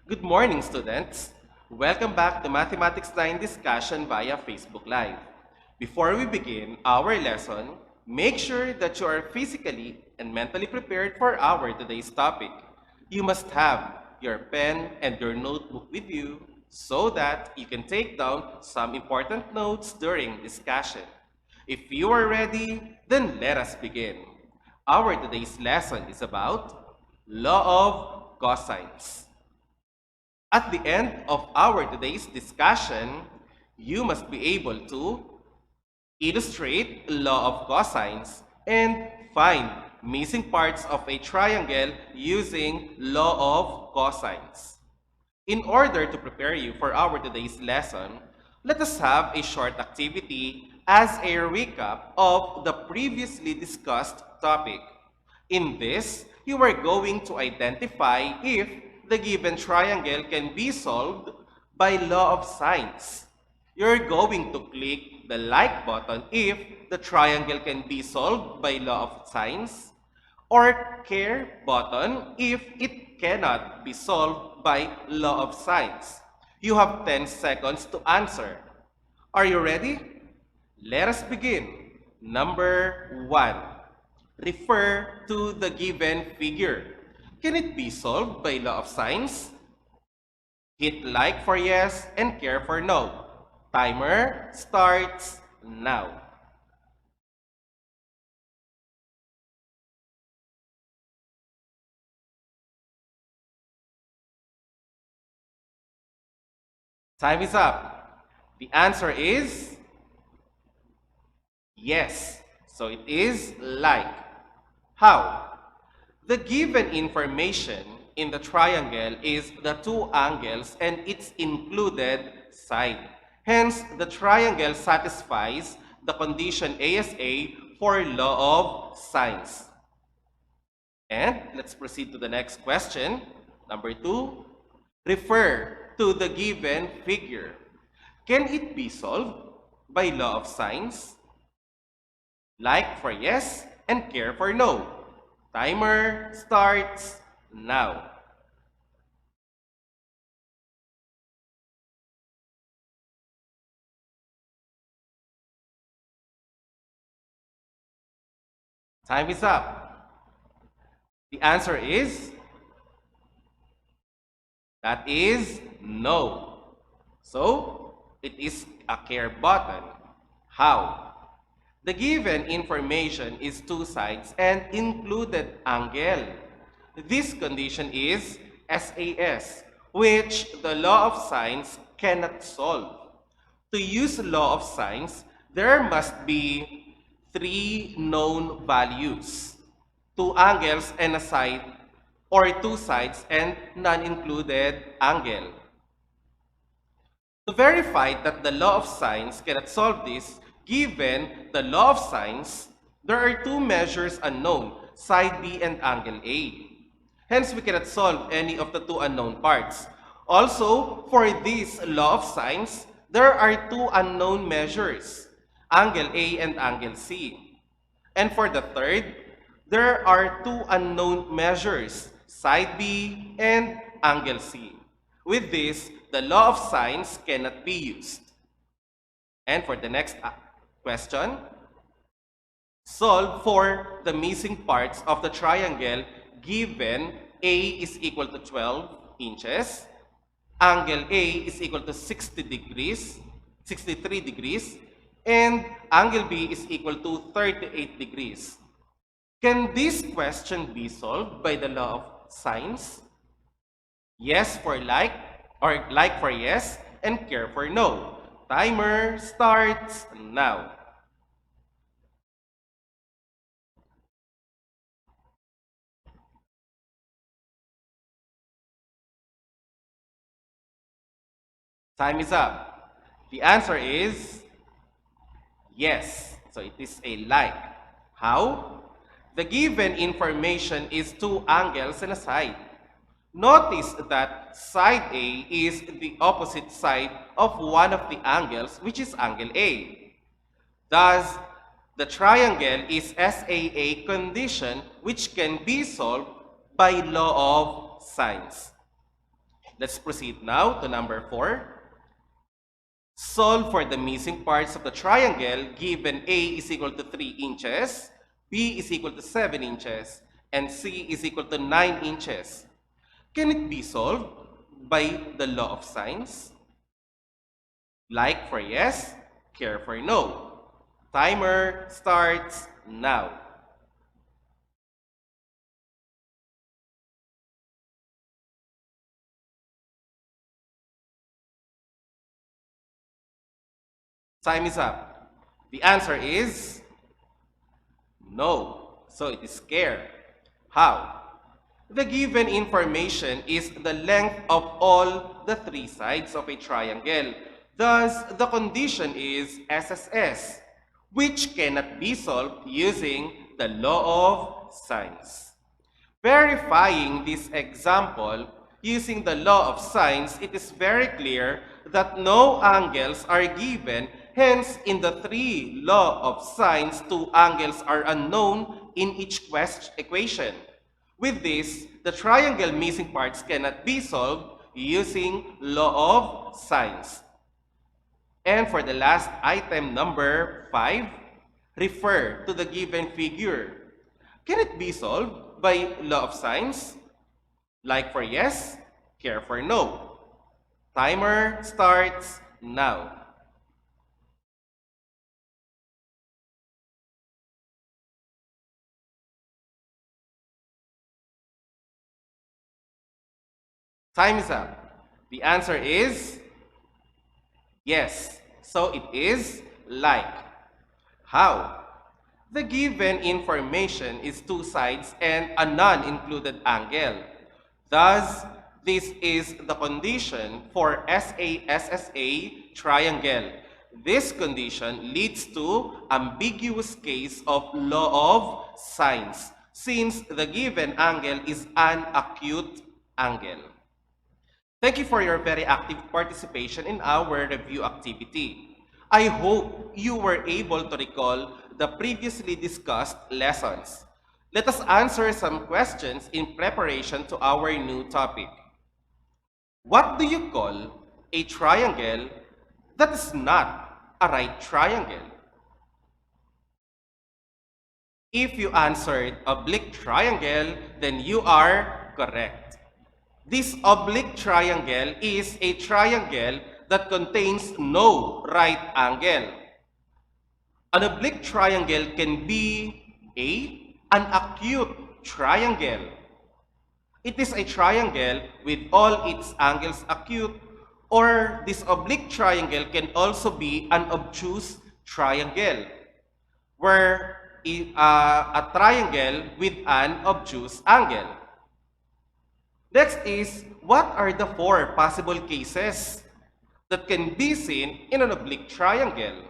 Good morning, students. Welcome back to Mathematics 9 discussion via Facebook Live. Before we begin our lesson, make sure that you are physically and mentally prepared for our today's topic. You must have your pen and your notebook with you so that you can take down some important notes during discussion. If you are ready, then let us begin. Our today's lesson is about law of cosines. At the end of our today's discussion, you must be able to illustrate law of cosines and find missing parts of a triangle using law of cosines. In order to prepare you for our today's lesson, let us have a short activity as a recap of the previously discussed topic. In this, you are going to identify if the given triangle can be solved by law of sines. You're going to click the like button if the triangle can be solved by law of sines, or care button if it cannot be solved by law of sines. You have 10 seconds to answer. Are you ready? Let us begin. Number 1. Refer to the given figure. Can it be solved by law of sines? Hit like for yes and care for no. Timer starts now. Time is up. The answer is yes. So it is like. How? The given information in the triangle is the two angles and its included side. Hence, the triangle satisfies the condition ASA for law of sines. And let's proceed to the next question. Number 2, refer to the given figure. Can it be solved by law of sines? Like for yes and care for no. Timer starts now. Time is up. The answer is, that is no. So, it is a care button. How? The given information is two sides and included angle. This condition is SAS, which the law of sines cannot solve. To use law of sines, there must be three known values, two angles and a side, or two sides and non-included angle. To verify that the law of sines cannot solve this, given the law of sines, there are two measures unknown, side B and angle A. Hence, we cannot solve any of the two unknown parts. Also, for this law of sines, there are two unknown measures, angle A and angle C. And for the third, there are two unknown measures, side B and angle C. With this, the law of sines cannot be used. And for the next question, solve for the missing parts of the triangle given A is equal to 12 inches, angle A is equal to 60 degrees, 63 degrees, and angle B is equal to 38 degrees. Can this question be solved by the law of sines? Yes for like, or like for yes, and care for no. Timer starts now. Time is up. The answer is yes. So it is a like. How? The given information is two angles and a side. Notice that side A is the opposite side of one of the angles, which is angle A. Thus, the triangle is SAA condition which can be solved by law of sines. Let's proceed now to number 4. Solve for the missing parts of the triangle given A is equal to 3 inches, B is equal to 7 inches, and C is equal to 9 inches. Can it be solved by the law of sines? Like for yes, care for no. Timer starts now. Time is up. The answer is no. So it is care. How? The given information is the length of all the 3 sides of a triangle. Thus, the condition is SSS, which cannot be solved using the law of sines. Verifying this example using the law of sines, it is very clear that no angles are given. Hence, in the 3 law of sines, 2 angles are unknown in each equation. With this, the triangle missing parts cannot be solved using law of sines. And for the last item, number 5, refer to the given figure. Can it be solved by law of sines? Like for yes, care for no. Timer starts now. Time is up. The answer is yes. So it is like. How? The given information is 2 sides and a non-included angle. Thus, this is the condition for SASSA triangle. This condition leads to ambiguous case of law of sines, since the given angle is an acute angle. Thank you for your very active participation in our review activity. I hope you were able to recall the previously discussed lessons. Let us answer some questions in preparation to our new topic. What do you call a triangle that is not a right triangle? If you answered oblique triangle, then you are correct. This oblique triangle is a triangle that contains no right angle. An oblique triangle can be an acute triangle. It is a triangle with all its angles acute, or this oblique triangle can also be an obtuse triangle, where a triangle with an obtuse angle. Next is, what are the 4 possible cases that can be seen in an oblique triangle?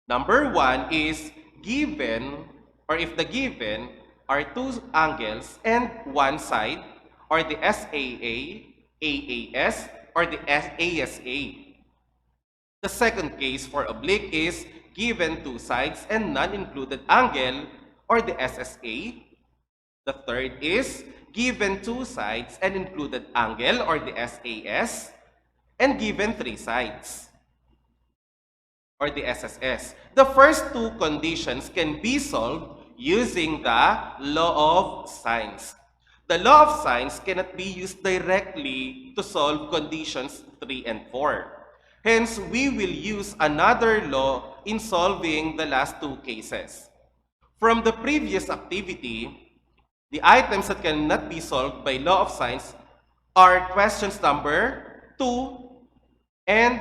Number 1 is given, or if the given are 2 angles and 1 side, or the SAA, AAS, or the ASA. The second case for oblique is given 2 sides and non-included angle, or the SSA. The third is given 2 sides and included angle, or the SAS, and given 3 sides, or the SSS. The first 2 conditions can be solved using the law of sines. The law of sines cannot be used directly to solve conditions 3 and 4. Hence, we will use another law in solving the last 2 cases. From the previous activity, the items that cannot be solved by law of sines are questions number 2 and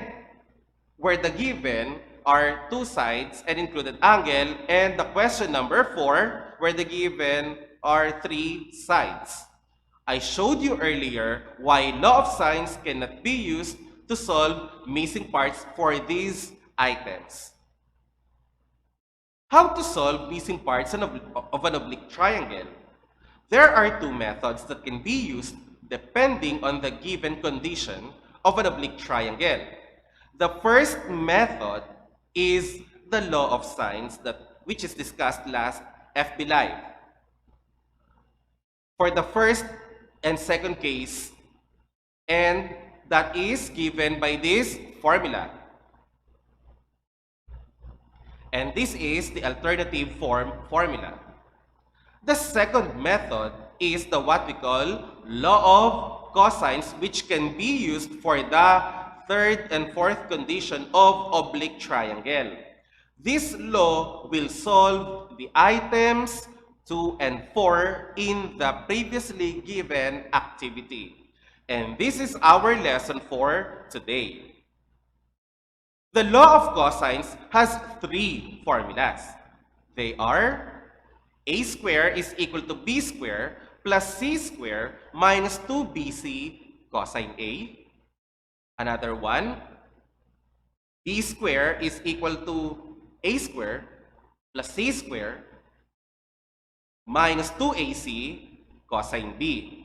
where the given are 2 sides and included angle, and the question number 4 where the given are 3 sides. I showed you earlier why law of sines cannot be used to solve missing parts for these items. How to solve missing parts of an oblique triangle? There are 2 methods that can be used depending on the given condition of an oblique triangle. The first method is the law of sines, which is discussed last FB Live. For the first and second case, And that is given by this formula. And this is the alternative form formula. The second method is the what we call law of cosines, which can be used for the third and fourth condition of oblique triangle. This law will solve the items 2 and 4 in the previously given activity. And this is our lesson for today. The law of cosines has three formulas. They are a square is equal to b square plus c square minus 2bc cosine A. Another one, b square is equal to a square plus c square minus 2ac cosine B.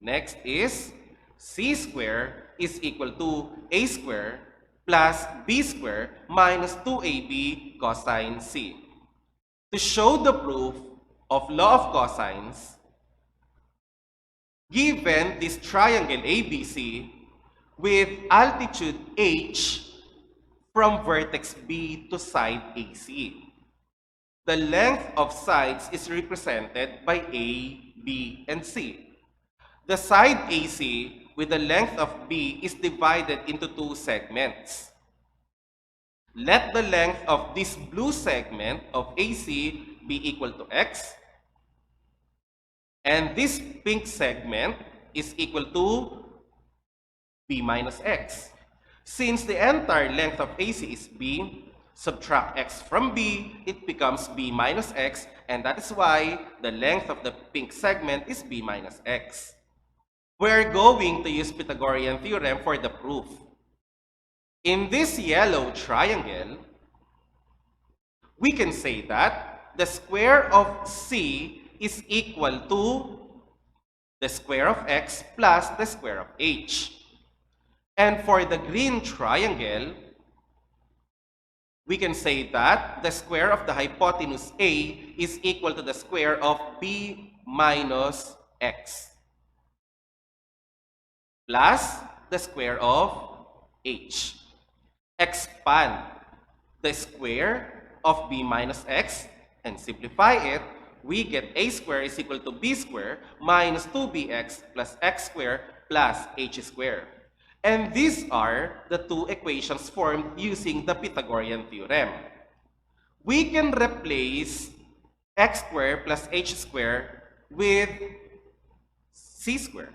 Next is c square is equal to a square plus b square minus 2ab cosine C. To show the proof of law of cosines, given this triangle ABC with altitude h from vertex B to side AC, the length of sides is represented by A, B, and C. The side AC with the length of B is divided into two segments. Let the length of this blue segment of AC be equal to x, and this pink segment is equal to b minus x. Since the entire length of AC is b, subtract x from b, it becomes b minus x, and that is why the length of the pink segment is b minus x. We're going to use Pythagorean theorem for the proof. In this yellow triangle, we can say that the square of C is equal to the square of x plus the square of h. And for the green triangle, we can say that the square of the hypotenuse A is equal to the square of b minus x plus the square of h. Expand the square of b minus x and simplify it, we get a square is equal to b square minus 2bx plus x square plus h square. And these are the two equations formed using the Pythagorean theorem. We can replace x square plus h square with c square.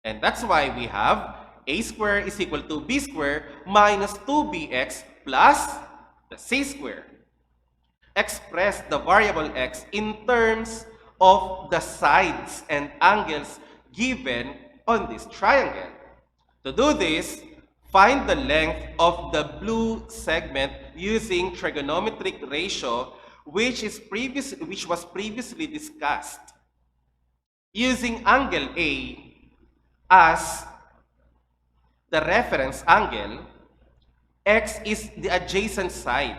And that's why we have a square is equal to b square minus 2bx plus the c square. Express the variable x in terms of the sides and angles given on this triangle. To do this, find the length of the blue segment using trigonometric ratio, which was previously discussed. Using angle A as the reference angle, x is the adjacent side,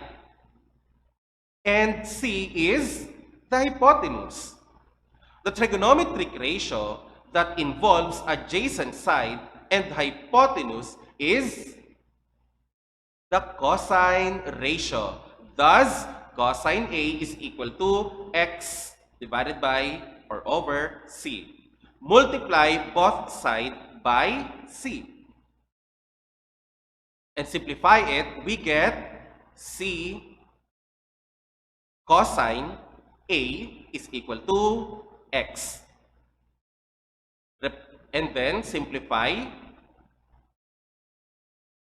and c is the hypotenuse. The trigonometric ratio that involves adjacent side and hypotenuse is the cosine ratio. Thus, cosine A is equal to x divided by or over c. Multiply both sides by c. And simplify it, we get c cosine A is equal to x. And then simplify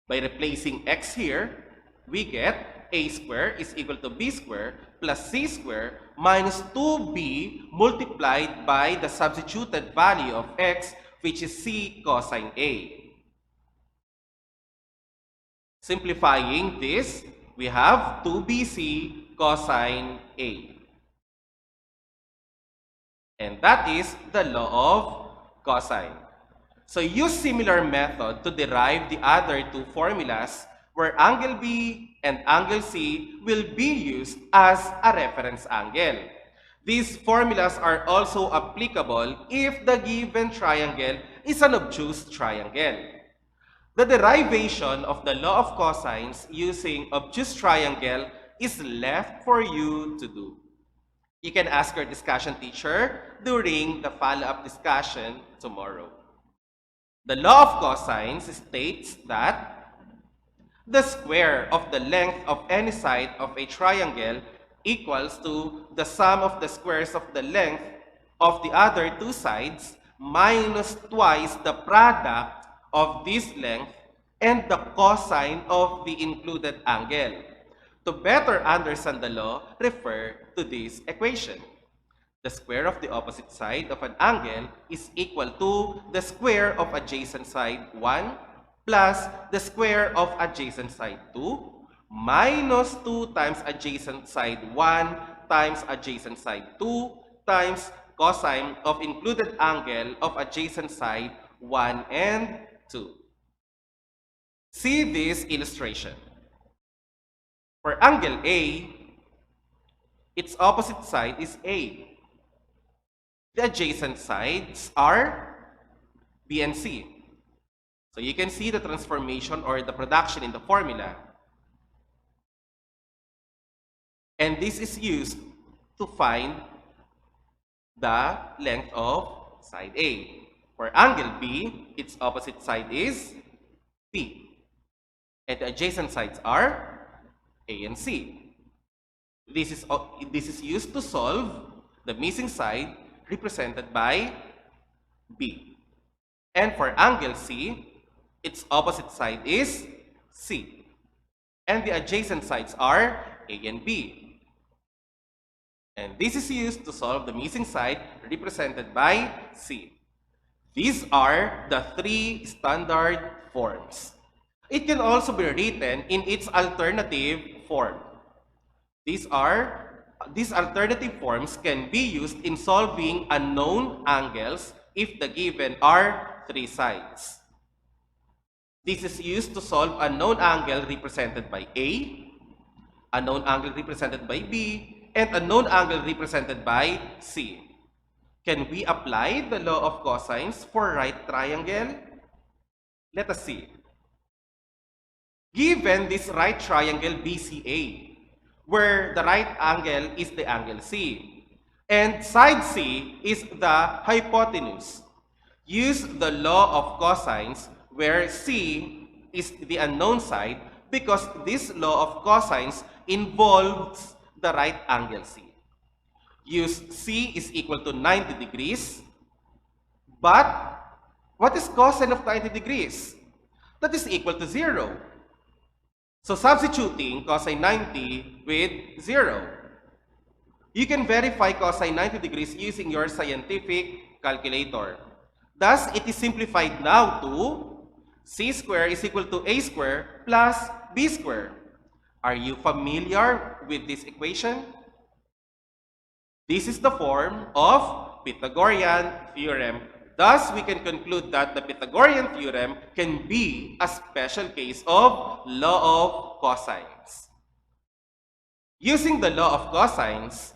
by replacing x here, we get a square is equal to b square plus c square minus 2b multiplied by the substituted value of x, which is c cosine A. Simplifying this, we have 2bc cosine A. And that is the law of cosine. So use similar method to derive the other two formulas where angle B and angle C will be used as a reference angle. These formulas are also applicable if the given triangle is an obtuse triangle. The derivation of the law of cosines using obtuse triangle is left for you to do. You can ask your discussion teacher during the follow-up discussion tomorrow. The law of cosines states that the square of the length of any side of a triangle equals to the sum of the squares of the length of the other two sides minus twice the product of this length and the cosine of the included angle. To better understand the law, refer to this equation. The square of the opposite side of an angle is equal to the square of adjacent side 1 plus the square of adjacent side 2 minus 2 times adjacent side 1 times adjacent side 2 times cosine of included angle of adjacent side 1 and 2. See this illustration. For angle A, its opposite side is A. The adjacent sides are B and C. So you can see the transformation or the production in the formula. And this is used to find the length of side A. For angle B, its opposite side is B. And the adjacent sides are A and C. This is used to solve the missing side represented by B. And for angle C, its opposite side is C. And the adjacent sides are A and B. And this is used to solve the missing side represented by C. These are the three standard forms. It can also be written in its alternative form. These alternative forms can be used in solving unknown angles if the given are three sides. This is used to solve a known angle represented by A, a known angle represented by B, and a known angle represented by C. Can we apply the law of cosines for right triangle? Let us see. Given this right triangle BCA, where the right angle is the angle C, and side C is the hypotenuse, use the law of cosines where C is the unknown side because this law of cosines involves the right angle C. Use C is equal to 90 degrees, but what is cosine of 90 degrees? That is equal to 0. So substituting cosine 90 with 0. You can verify cosine 90 degrees using your scientific calculator. Thus, it is simplified now to C squared is equal to A squared plus B squared. Are you familiar with this equation? This is the form of Pythagorean theorem. Thus, we can conclude that the Pythagorean theorem can be a special case of law of cosines. Using the law of cosines,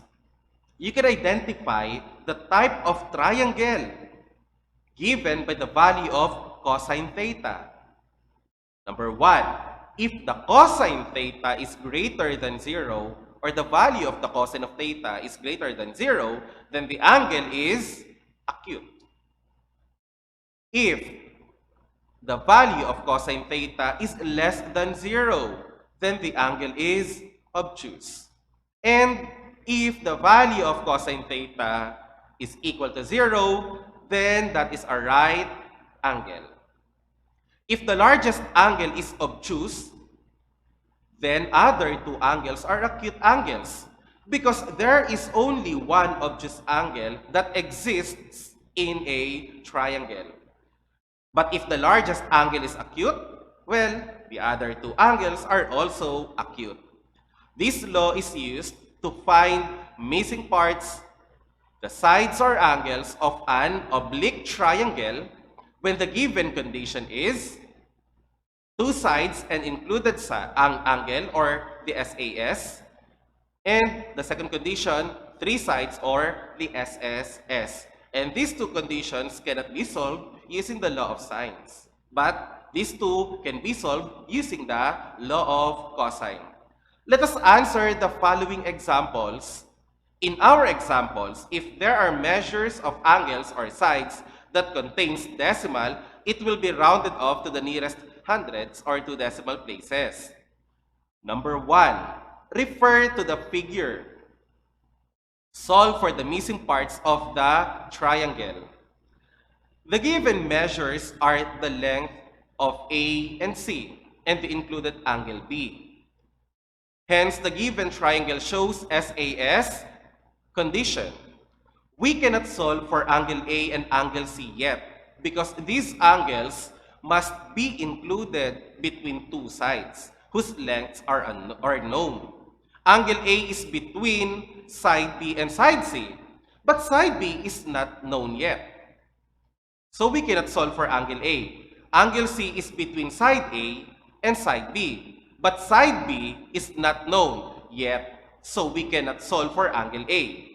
you can identify the type of triangle given by the value of cosine theta. Number 1, if the cosine theta is greater than 0, or the value of the cosine of theta is greater than 0, then the angle is acute. If the value of cosine theta is less than 0, then the angle is obtuse. And if the value of cosine theta is equal to 0, then that is a right angle. If the largest angle is obtuse, then other two angles are acute angles because there is only one obtuse angle that exists in a triangle. But if the largest angle is acute, well, the other two angles are also acute. This law is used to find missing parts, the sides or angles of an oblique triangle when the given condition is two sides and included angle or the SAS, and the second condition, three sides or the SSS. And these two conditions cannot be solved using the law of sines. But these two can be solved using the law of cosine. Let us answer the following examples. In our examples, if there are measures of angles or sides that contains decimal, it will be rounded off to the nearest hundreds or to decimal places. Number 1, refer to the figure. Solve for the missing parts of the triangle. The given measures are the length of A and C and the included angle B. Hence, the given triangle shows SAS condition. We cannot solve for angle A and angle C yet because these angles must be included between two sides whose lengths are known. Angle A is between side B and side C, but side B is not known yet. So we cannot solve for angle A. Angle C is between side A and side B, but side B is not known yet, so we cannot solve for angle A.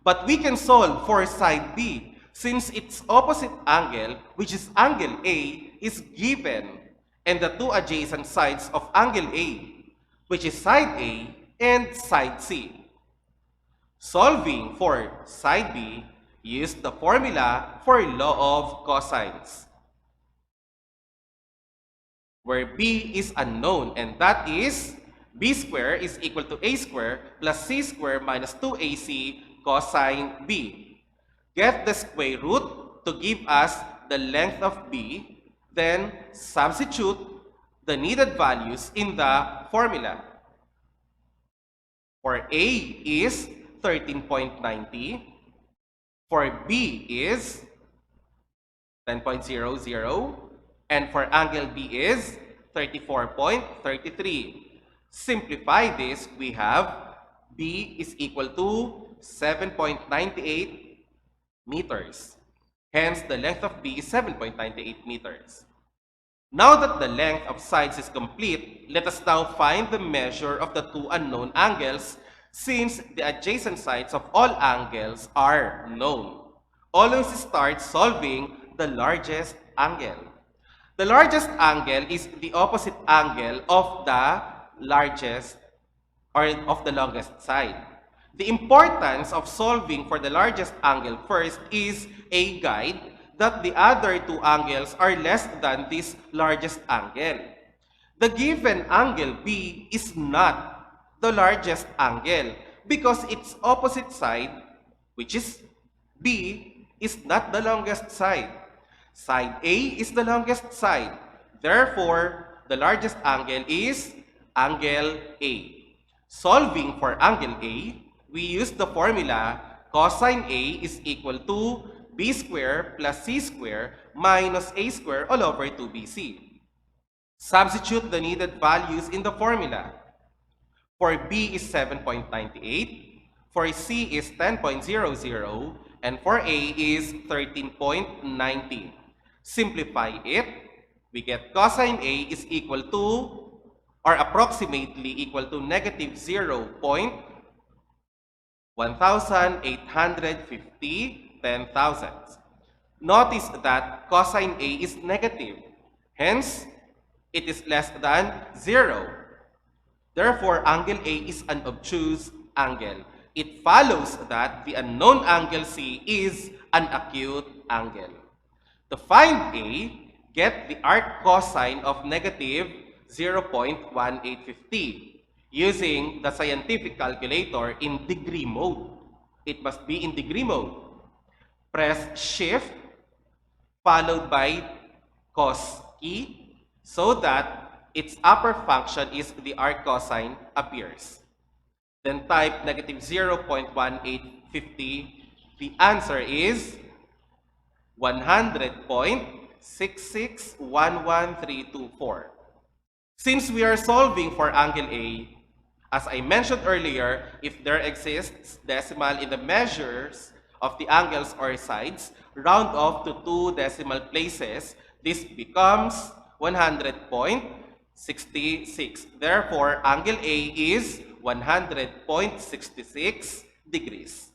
But we can solve for side B since its opposite angle, which is angle A, is given, and the two adjacent sides of angle A, which is side A and side C. Solving for side B, use the formula for law of cosines, where B is unknown, and that is B squared is equal to A squared plus C squared minus 2AC cosine B. Get the square root to give us the length of B, then substitute the needed values in the formula. For A is 13.90, for B is 10.00, and for angle B is 34.33. Simplify this, we have B is equal to 7.98 meters. Hence, the length of B is 7.98 meters. Now that the length of sides is complete, let us now find the measure of the two unknown angles since the adjacent sides of all angles are known. Always start solving the largest angle. The largest angle is the opposite angle of the largest or of the longest side. The importance of solving for the largest angle first is a guide that the other two angles are less than this largest angle. The given angle B is not the largest angle because its opposite side, which is B, is not the longest side. Side A is the longest side. Therefore, the largest angle is angle A. Solving for angle A, we use the formula cosine A is equal to B squared plus C squared minus A squared all over 2BC. Substitute the needed values in the formula. For B is 7.98, for C is 10.00, and for A is 13.90. Simplify it, we get cosine A is equal to, or approximately equal to, negative 0.1850 10,000. Notice that cosine A is negative, hence it is less than 0. Therefore, angle A is an obtuse angle. It follows that the unknown angle C is an acute angle. To find A, get the arc cosine of negative 0.1850 using the scientific calculator in degree mode. It must be in degree mode. Press Shift followed by cos key so that its upper function is the arc cosine appears. Then type negative 0.1850. The answer is 100.6611324. Since we are solving for angle A, as I mentioned earlier, if there exists decimal in the measures of the angles or sides, round off to two decimal places, this becomes 100.66. Therefore, angle A is 100.66 degrees.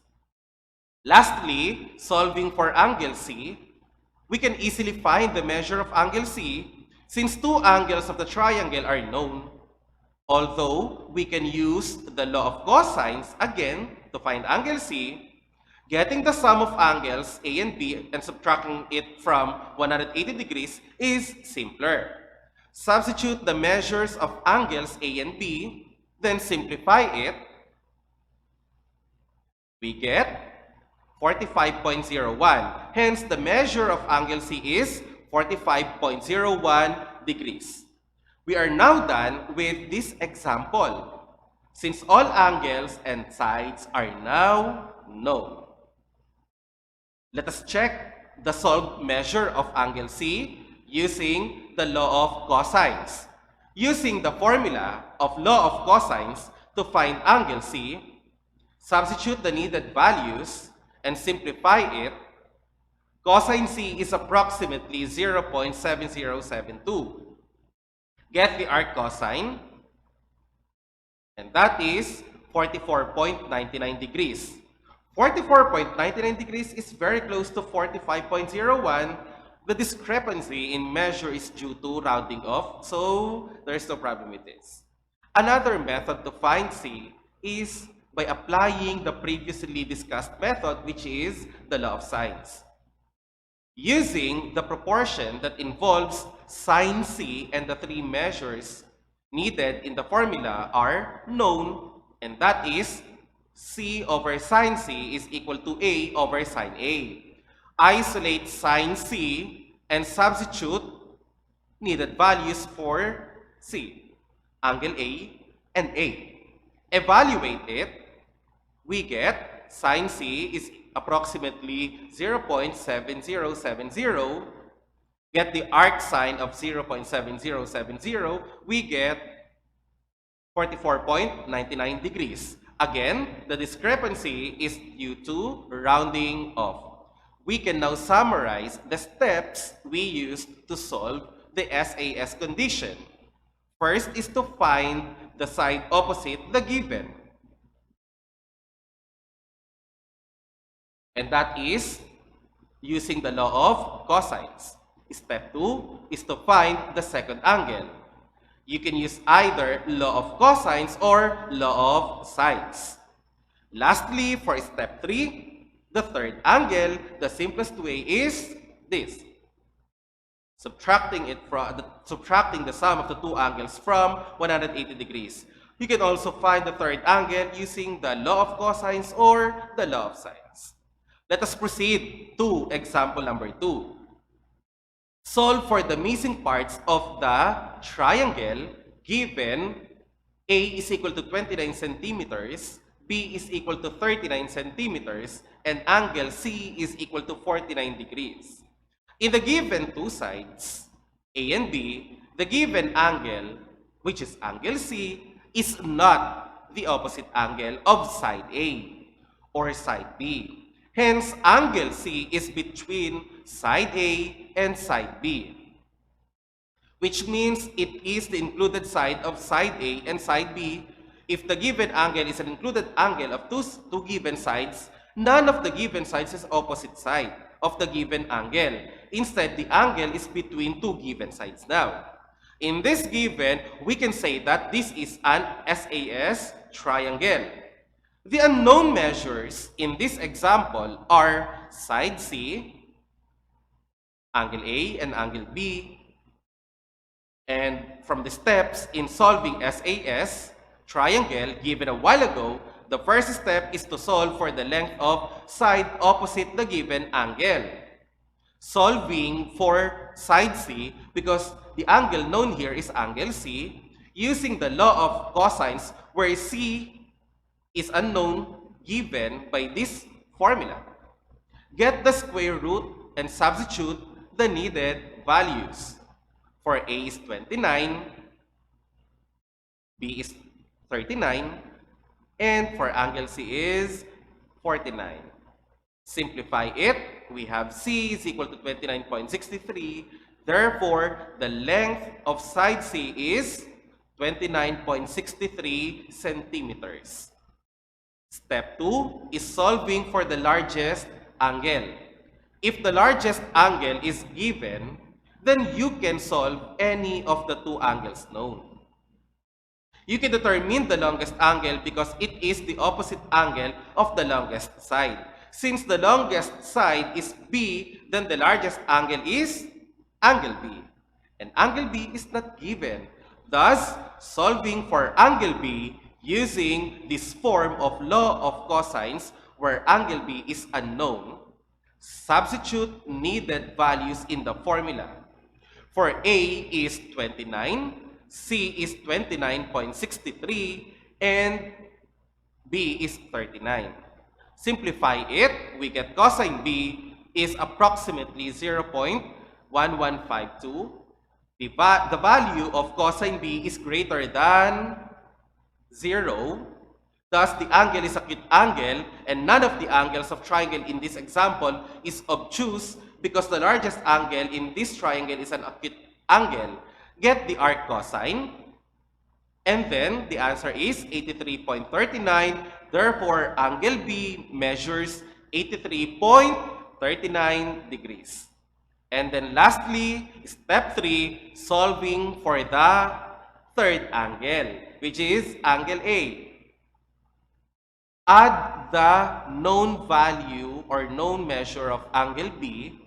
Lastly, solving for angle C, We can easily find the measure of angle C since two angles of the triangle are known. Although we can use the law of cosines again to find angle C, getting the sum of angles A and B and subtracting it from 180 degrees is simpler. Substitute the measures of angles A and B, then simplify it. We get 45.01. Hence, the measure of angle C is 45.01 degrees. We are now done with this example, since all angles and sides are now known. Let us check the solved measure of angle C using the law of cosines. Using the formula of law of cosines to find angle C, substitute the needed values and simplify it. Cosine C is approximately 0.7072. Get the arc cosine, and that is 44.99 degrees. 44.99 degrees is very close to 45.01. The discrepancy in measure is due to rounding off, so there's no problem with this. Another method to find C is by applying the previously discussed method, which is the law of sines. Using the proportion that involves sine C, and the three measures needed in the formula are known, and that is C over sine C is equal to A over sine A. Isolate sine C and substitute needed values for C, angle A and A. Evaluate it. We get sine C is approximately 0.7070. Get the arc sine of 0.7070. We get 44.99 degrees. Again, the discrepancy is due to rounding off. We can now summarize the steps we used to solve the SAS condition. First is to find the side opposite the given. And that is using the law of cosines. Step 2 is to find the second angle. You can use either law of cosines or law of sines. Lastly, for step 3, the third angle, the simplest way is this. Subtracting the sum of the two angles from 180 degrees. You can also find the third angle using the law of cosines or the law of sines. Let us proceed to example number 2. Solve for the missing parts of the triangle given A is equal to 29 centimeters, B is equal to 39 centimeters, and angle C is equal to 49 degrees. In the given two sides, A and B, the given angle, which is angle C, is not the opposite angle of side A or side B. Hence, angle C is between side A and side B, which means it is the included side of side A and side B. If the given angle is an included angle of two given sides, none of the given sides is opposite side of the given angle. Instead, the angle is between two given sides now. In this given, we can say that this is an SAS triangle. The unknown measures in this example are side C, angle A, and angle B. And from the steps in solving SAS triangle given a while ago, the first step is to solve for the length of side opposite the given angle. Solving for side C, because the angle known here is angle C, using the law of cosines where C is unknown given by this formula. Get the square root and substitute the needed values. For A is 29, B is 39, and for angle C is 49. Simplify it. We have C is equal to 29.63. Therefore, the length of side C is 29.63 centimeters. Step 2 is solving for the largest angle. If the largest angle is given, then you can solve any of the two angles known. You can determine the longest angle because it is the opposite angle of the longest side. Since the longest side is B, then the largest angle is angle B. And angle B is not given. Thus, solving for angle B using this form of law of cosines where angle B is unknown, substitute needed values in the formula. For A is 29, C is 29.63, and B is 39. Simplify it, we get cosine B is approximately 0.1152. The value of cosine B is greater than 0. Thus, the angle is acute angle, and none of the angles of triangle in this example is obtuse because the largest angle in this triangle is an acute angle. Get the arc cosine, and then the answer is 83.39. Therefore, angle B measures 83.39 degrees. And then lastly, step 3, solving for the third angle, which is angle A. Add the known value or known measure of angle B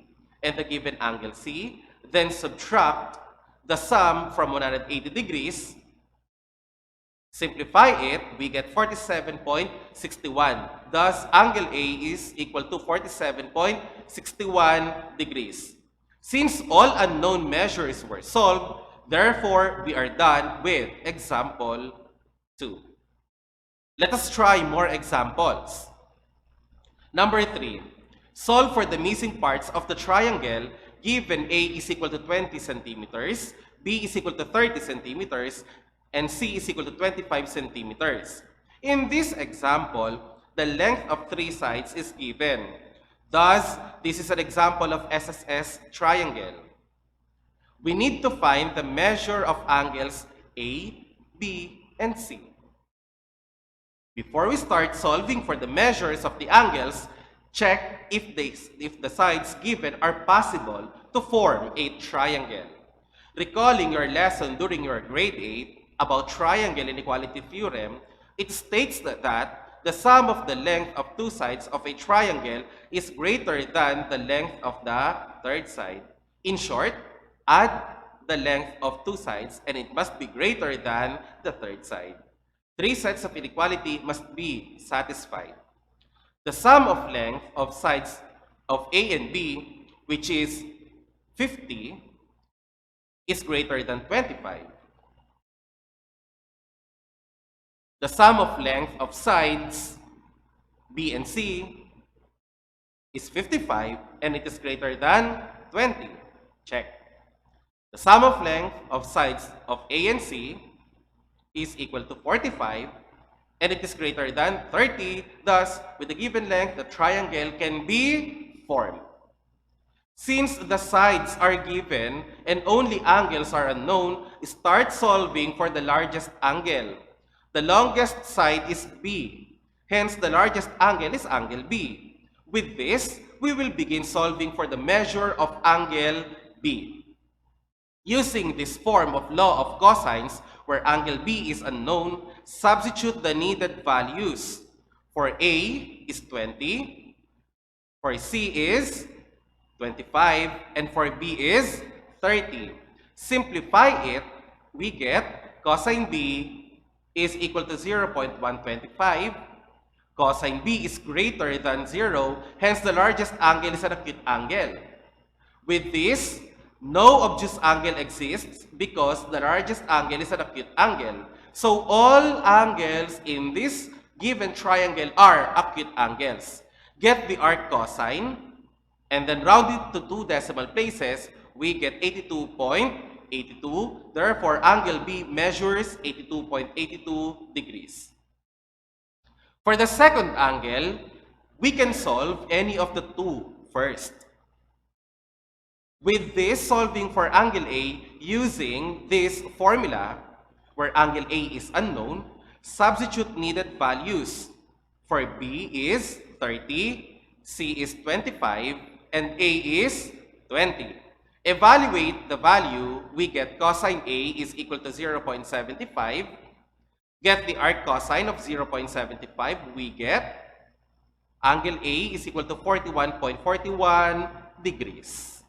and the given angle C, then subtract the sum from 180 degrees. Simplify it, we get 47.61. Thus, angle A is equal to 47.61 degrees. Since all unknown measures were solved, therefore, we are done with example 2. Let us try more examples. Number 3, solve for the missing parts of the triangle given A is equal to 20 centimeters, B is equal to 30 centimeters, and C is equal to 25 centimeters. In this example, the length of 3 sides is given. Thus, this is an example of SSS triangle. We need to find the measure of angles A, B, and C. Before we start solving for the measures of the angles, check if the sides given are possible to form a triangle. Recalling your lesson during your grade 8 about triangle inequality theorem, it states that the sum of the length of 2 sides of a triangle is greater than the length of the third side. In short, add the length of 2 sides and it must be greater than the third side. 3 sets of inequality must be satisfied. The sum of length of sides of A and B, which is 50, is greater than 25. The sum of length of sides B and C is 55 and it is greater than 20. Check. The sum of length of sides of A and C is equal to 45 and it is greater than 30. Thus, with the given length, the triangle can be formed. Since the sides are given and only angles are unknown, start solving for the largest angle. The longest side is B. Hence, the largest angle is angle B. With this, we will begin solving for the measure of angle B. Using this form of law of cosines, where angle B is unknown, substitute the needed values. For A is 20, for C is 25, and for B is 30. Simplify it, we get cosine B is equal to 0.125. Cosine B is greater than 0, hence the largest angle is an acute angle. With this, no obtuse angle exists because the largest angle is an acute angle. So all angles in this given triangle are acute angles. Get the arc cosine and then round it to 2 decimal places, we get 82.82. Therefore, angle B measures 82.82 degrees. For the second angle, we can solve any of the 2 first. With this, solving for angle A using this formula, where angle A is unknown, substitute needed values. For B is 30, C is 25, and A is 20. Evaluate the value, we get cosine A is equal to 0.75. Get the arc cosine of 0.75, we get angle A is equal to 41.41 degrees.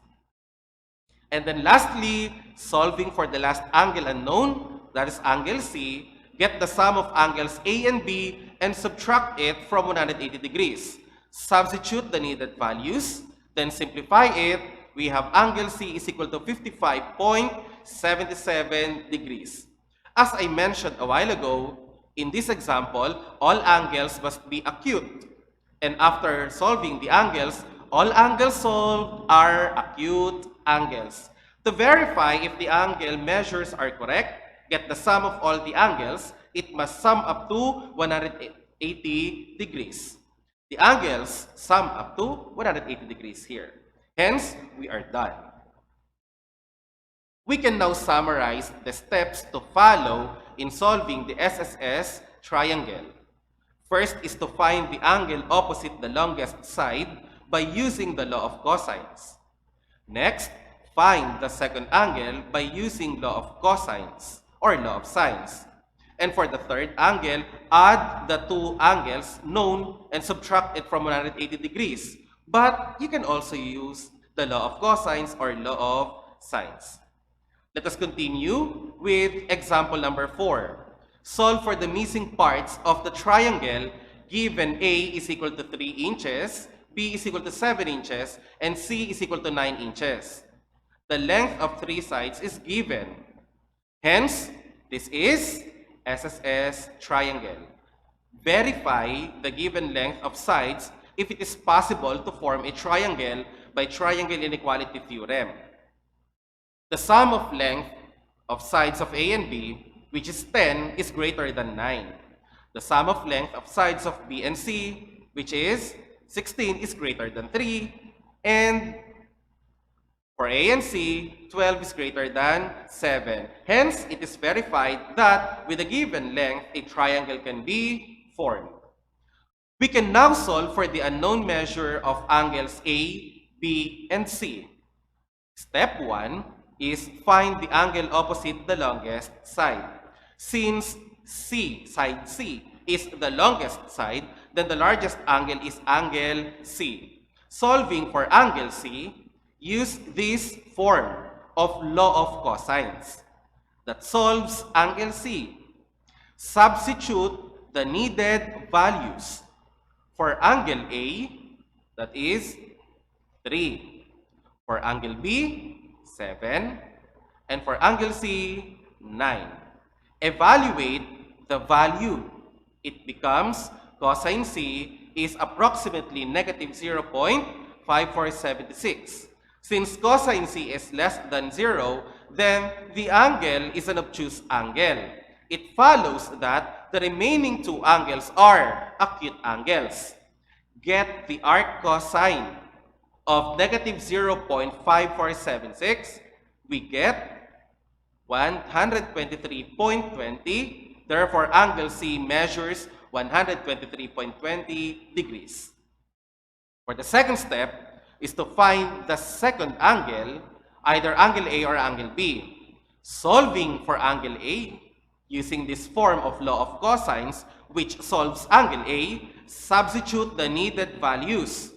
And then lastly, solving for the last angle unknown, that is angle C, get the sum of angles A and B and subtract it from 180 degrees. Substitute the needed values, then simplify it. We have angle C is equal to 55.77 degrees. As I mentioned a while ago, in this example, all angles must be acute. And after solving the angles, all angles solved are acute angles. To verify if the angle measures are correct, get the sum of all the angles, it must sum up to 180 degrees. The angles sum up to 180 degrees here. Hence, we are done. We can now summarize the steps to follow in solving the SSS triangle. First is to find the angle opposite the longest side by using the law of cosines. Next, find the second angle by using law of cosines or law of sines. And for the third angle, add the two angles known and subtract it from 180 degrees. But you can also use the law of cosines or law of sines. Let us continue with example number 4. Solve for the missing parts of the triangle given A is equal to 3 inches, B is equal to 7 inches, and C is equal to 9 inches. The length of 3 sides is given. Hence, this is SSS triangle. Verify the given length of sides if it is possible to form a triangle by triangle inequality theorem. The sum of length of sides of A and B, which is 10, is greater than 9. The sum of length of sides of B and C, which is 16, is greater than 3. And for A and C, 12 is greater than 7. Hence, it is verified that with a given length, a triangle can be formed. We can now solve for the unknown measure of angles A, B, and C. Step 1 is find the angle opposite the longest side. Since side C, is the longest side, then the largest angle is angle C. Solving for angle C, use this form of law of cosines that solves angle C. Substitute the needed values. For angle A, that is 3. For angle B, 7. And for angle C, 9. Evaluate the value. It becomes cosine C is approximately negative 0.5476. Since cosine C is less than 0, then the angle is an obtuse angle. It follows that the remaining two angles are acute angles. Get the arc cosine of negative 0.5476. We get 123.20. Therefore, angle C measures 123.20 degrees. For the second step is to find the second angle, either angle A or angle B. Solving for angle A, using this form of law of cosines, which solves angle A, substitute the needed values.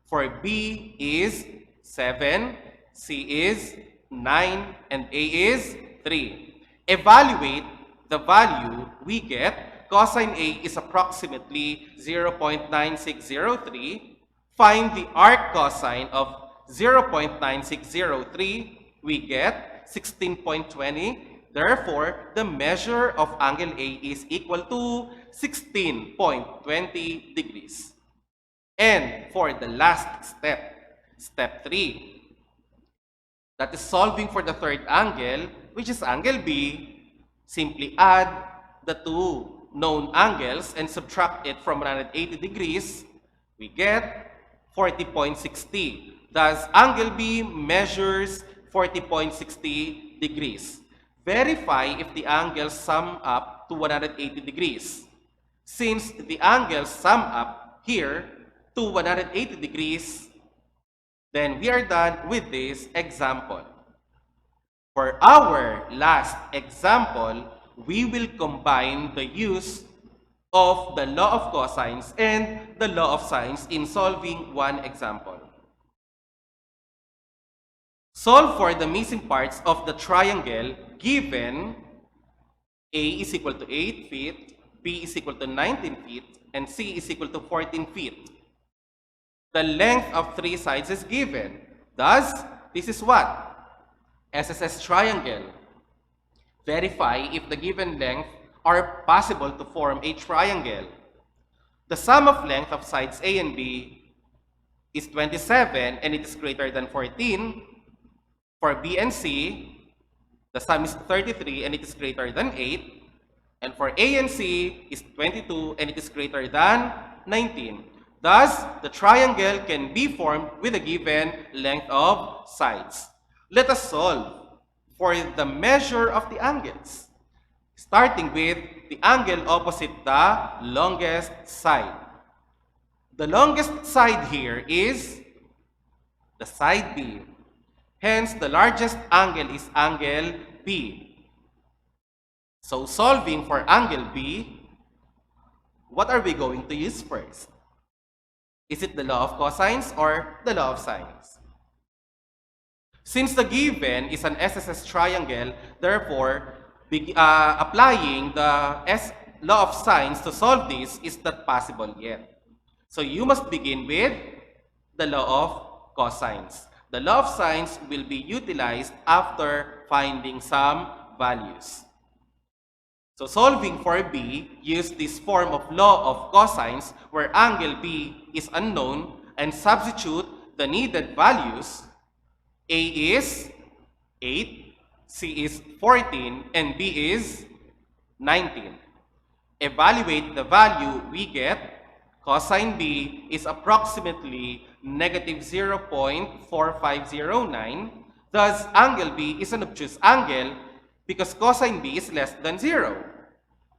For B is 7, C is 9, and A is 3. Evaluate the value we get. Cosine A is approximately 0.9603. Find the arc cosine of 0.9603. We get 16.20. Therefore, the measure of angle A is equal to 16.20 degrees. And for the last step, step 3, that is solving for the third angle, which is angle B, simply add the two known angles and subtract it from 180 degrees, we get 40.60. Thus, angle B measures 40.60 degrees. Verify if the angles sum up to 180 degrees. Since the angles sum up here to 180 degrees, Then we are done with this example. For our last example, we will combine the use of the law of cosines and the law of sines in solving one example. Solve for the missing parts of the triangle given A is equal to 8 feet, B is equal to 19 feet, and C is equal to 14 feet. The length of three sides is given. Thus, this is what? SSS triangle. Verify if the given length are possible to form a triangle. The sum of length of sides A and B is 27 and it is greater than 14. For B and C, the sum is 33 and it is greater than 8. And for A and C is 22 and it is greater than 19. Thus, the triangle can be formed with a given length of sides. Let us solve for the measure of the angles, starting with the angle opposite the longest side. The longest side here is the side B. Hence, the largest angle is angle B. So, solving for angle B, what are we going to use first? Is it the law of cosines or the law of sines? Since the given is an SSS triangle, therefore, applying the law of sines to solve this is not possible yet. So you must begin with the law of cosines. The law of sines will be utilized after finding some values. So solving for B, use this form of law of cosines where angle B is unknown and substitute the needed values. A is 8, C is 14, and B is 19. Evaluate the value we get. Cosine B is approximately negative 0.4509. Thus, angle B is an obtuse angle because cosine B is less than 0.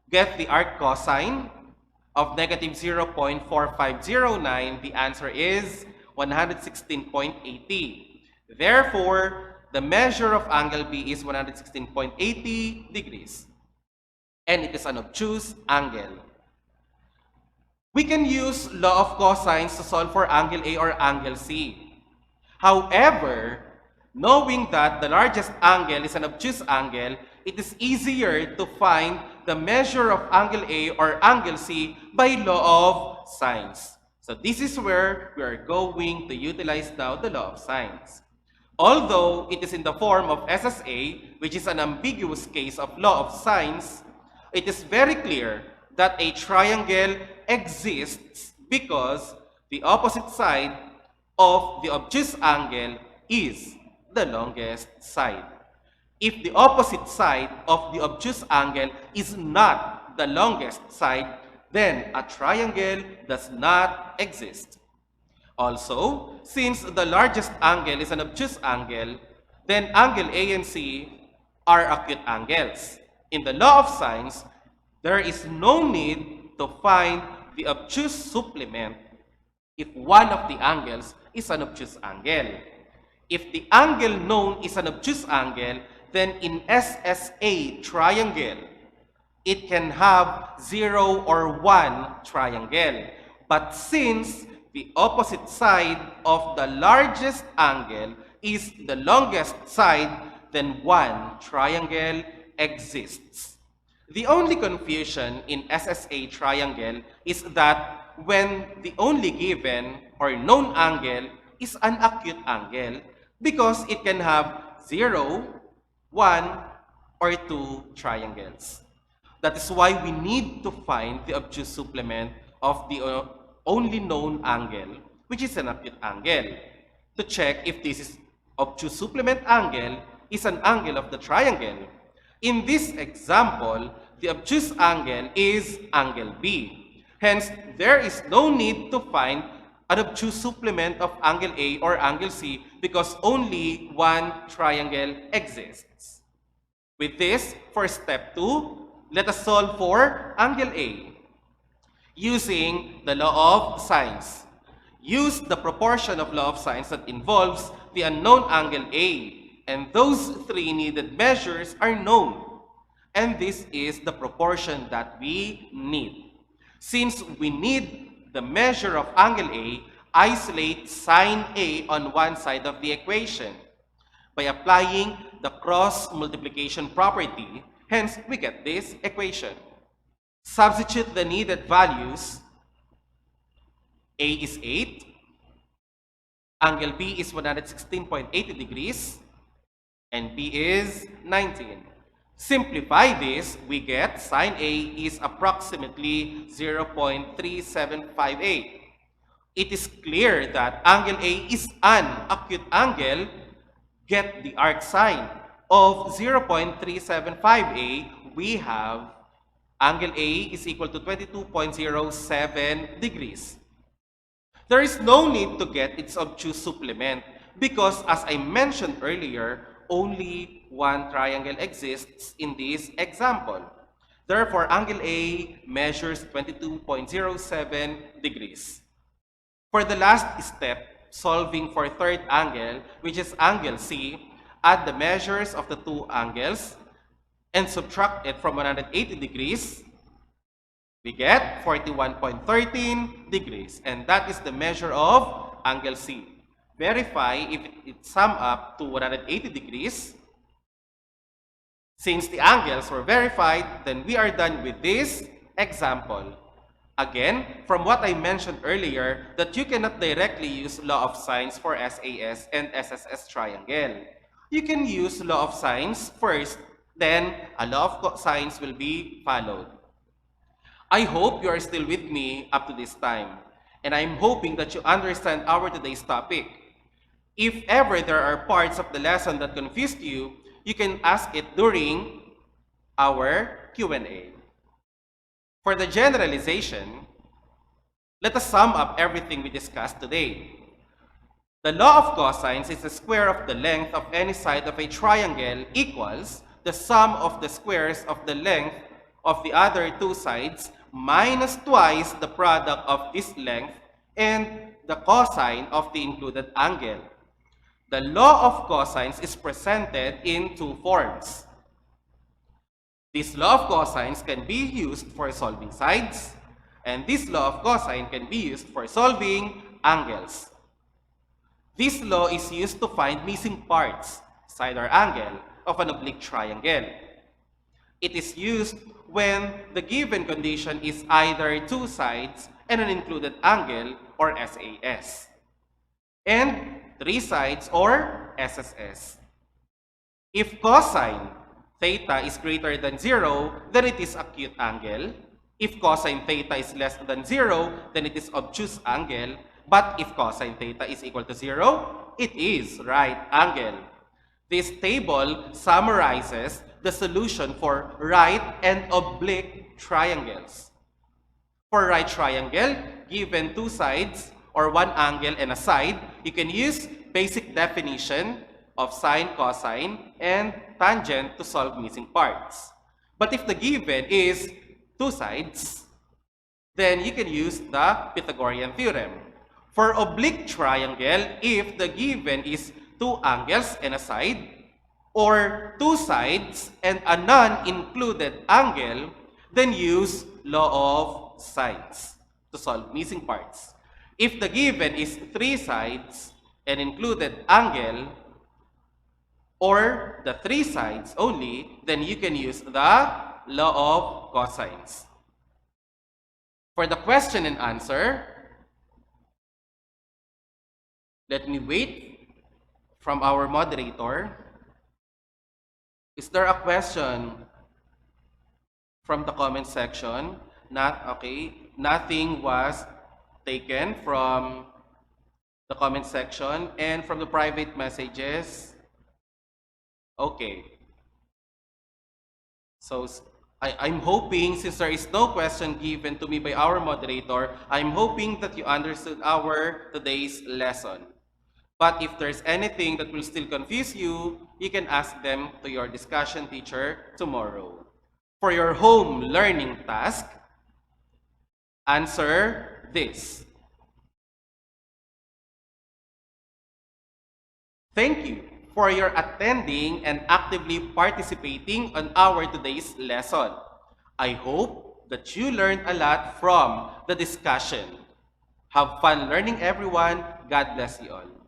Get the arc cosine of negative 0.4509. The answer is 116.80. Therefore, the measure of angle B is 116.80 degrees. And it is an obtuse angle. We can use law of cosines to solve for angle A or angle C. However, knowing that the largest angle is an obtuse angle, it is easier to find the measure of angle A or angle C by law of sines. So this is where we are going to utilize now the law of sines. Although it is in the form of SSA, which is an ambiguous case of law of sines, it is very clear that a triangle exists because the opposite side of the obtuse angle is the longest side. If the opposite side of the obtuse angle is not the longest side, then a triangle does not exist. Also, since the largest angle is an obtuse angle, then angle A and C are acute angles. In the law of sines, there is no need to find the obtuse supplement if one of the angles is an obtuse angle. If the angle known is an obtuse angle, then in SSA triangle, it can have 0 or 1 triangle. But since the opposite side of the largest angle is the longest side, then 1 triangle exists. The only confusion in SSA triangle is that when the only given or known angle is an acute angle because it can have 0, 1, or 2 triangles. That is why we need to find the obtuse supplement of the only known angle, which is an acute angle, to check if this is obtuse supplement angle is an angle of the triangle. In this example, the obtuse angle is angle B. Hence, there is no need to find an obtuse supplement of angle A or angle C because only 1 triangle exists. With this, for step 2, let us solve for angle A using the law of sines. Use the proportion of law of sines that involves the unknown angle A, and those three needed measures are known. And this is the proportion that we need. Since we need the measure of angle A, isolate sine A on one side of the equation by applying the cross multiplication property. Hence, we get this equation. Substitute the needed values. A is 8, angle B is 116.80 degrees, and B is 19. Simplify this, we get sine A is approximately 0.3758. It is clear that angle A is an acute angle. Get the arc sine of 0.375A. We have angle A is equal to 22.07 degrees. There is no need to get its obtuse supplement because, as I mentioned earlier, only one triangle exists in this example. Therefore, angle A measures 22.07 degrees. For the last step, solving for third angle, which is angle C, add the measures of the two angles and subtract it from 180 degrees. We get 41.13 degrees, and that is the measure of angle C. Verify if it sums up to 180 degrees. Since the angles were verified, then we are done with this example. Again, from what I mentioned earlier, that you cannot directly use law of sines for SAS and SSS triangle. You can use law of sines first, then a law of cosines will be followed. I hope you are still with me up to this time, and I'm hoping that you understand our today's topic. If ever there are parts of the lesson that confused you, you can ask it during our Q&A. For the generalization, let us sum up everything we discussed today. The law of cosines is the square of the length of any side of a triangle equals the sum of the squares of the length of the other two sides minus twice the product of this length and the cosine of the included angle. The law of cosines is presented in two forms. This law of cosines can be used for solving sides, and this law of cosine can be used for solving angles. This law is used to find missing parts, side or angle, of an oblique triangle. It is used when the given condition is either two sides and an included angle, or SAS, and three sides, or SSS. If cosine theta is greater than 0, then it is acute angle. If cosine theta is less than 0, then it is obtuse angle. But if cosine theta is equal to 0, it is right angle. This table summarizes the solution for right and oblique triangles. For right triangle, given two sides or one angle and a side, you can use basic definition of sine, cosine, and tangent to solve missing parts. But if the given is two sides, then you can use the Pythagorean theorem. For oblique triangle, if the given is two angles and a side, or two sides and a non-included angle, then use law of sines to solve missing parts. If the given is three sides and included angle, or the three sides only, then you can use the law of cosines. For the question and answer, let me wait from our moderator. Is there a question from the comment section? Nothing was taken from the comment section and from the private messages. Okay. So I'm hoping, since there is no question given to me by our moderator, I'm hoping that you understood our today's lesson. But if there's anything that will still confuse you, you can ask them to your discussion teacher tomorrow. For your home learning task, answer this. Thank you for your attending and actively participating on our today's lesson. I hope that you learned a lot from the discussion. Have fun learning, everyone. God bless you all.